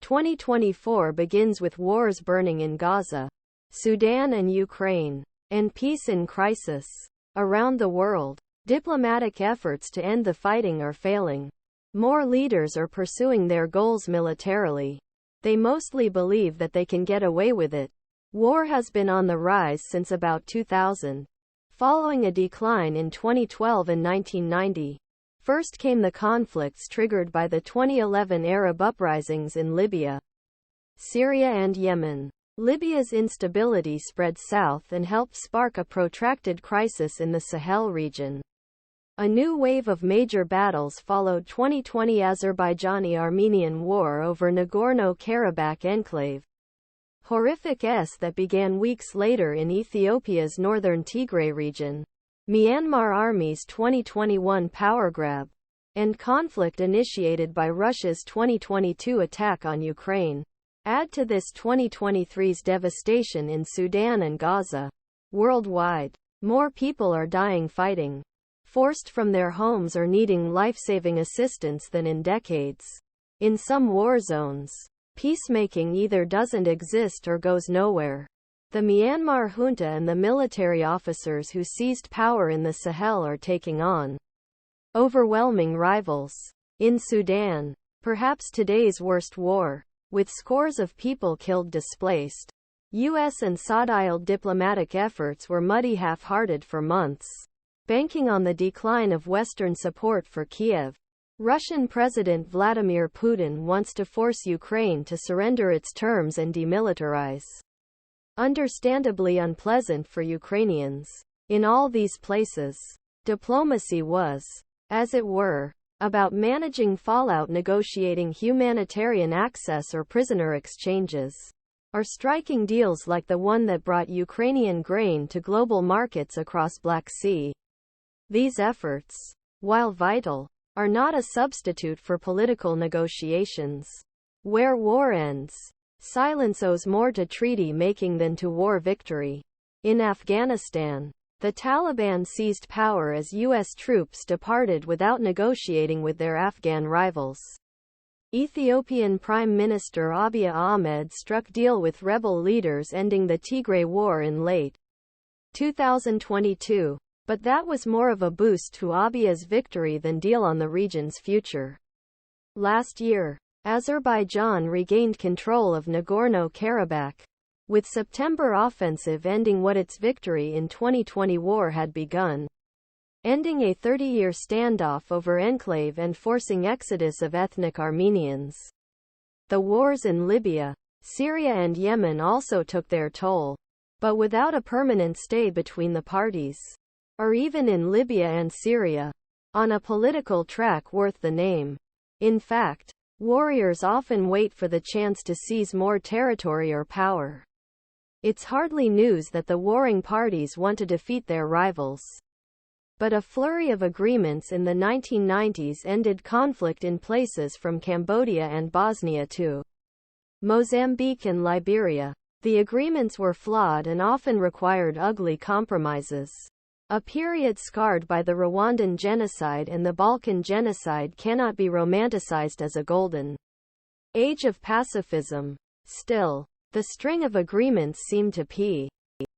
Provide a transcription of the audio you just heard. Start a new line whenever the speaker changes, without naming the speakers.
2024 begins with wars burning in Gaza, Sudan and Ukraine, and peace in crisis. Around the world, diplomatic efforts to end the fighting are failing. More leaders are pursuing their goals militarily. They mostly believe that they can get away with it. War has been on the rise since about 2000, following a decline in 2012 and 1990. First came the conflicts triggered by the 2011 Arab uprisings in Libya, Syria and Yemen. Libya's instability spread south and helped spark a protracted crisis in the Sahel region. A new wave of major battles followed 2020 Azerbaijani-Armenian war over Nagorno-Karabakh enclave. Horrific that began weeks later in Ethiopia's northern Tigray region. Myanmar Army's 2021 power grab, and conflict initiated by Russia's 2022 attack on Ukraine. Add to this 2023's devastation in Sudan and Gaza. Worldwide, more people are dying fighting, forced from their homes or needing life-saving assistance than in decades. In some war zones, peacemaking either doesn't exist or goes nowhere. The Myanmar junta and the military officers who seized power in the Sahel are taking on overwhelming rivals. In Sudan, perhaps today's worst war, with scores of people killed displaced, U.S. and Saudi diplomatic efforts were muddy half-hearted for months, banking on the decline of Western support for Kiev. Russian President Vladimir Putin wants to force Ukraine to surrender its terms and demilitarize. Understandably unpleasant for Ukrainians. In all these places, diplomacy was, as it were, about managing fallout, negotiating humanitarian access or prisoner exchanges, or striking deals like the one that brought Ukrainian grain to global markets across Black Sea. These efforts, while vital, are not a substitute for political negotiations. Where war ends, silence owes more to treaty making than to war victory. In Afghanistan, the Taliban seized power as U.S. troops departed without negotiating with their Afghan rivals. Ethiopian Prime Minister Abiy Ahmed struck deal with rebel leaders ending the Tigray war in late 2022. But that was more of a boost to Abiy's victory than deal on the region's future. Last year, Azerbaijan regained control of Nagorno-Karabakh, with September offensive ending what its victory in 2020 war had begun, ending a 30-year standoff over enclave and forcing exodus of ethnic Armenians. The wars in Libya, Syria and Yemen also took their toll, but without a permanent stay between the parties, or even in Libya and Syria, on a political track worth the name. In fact, warriors often wait for the chance to seize more territory or power. It's hardly news that the warring parties want to defeat their rivals. But a flurry of agreements in the 1990s ended conflict in places from Cambodia and Bosnia to Mozambique and Liberia. The agreements were flawed and often required ugly compromises. A period scarred by the Rwandan genocide and the Balkan genocide cannot be romanticized as a golden age of pacifism. Still, the string of agreements seemed to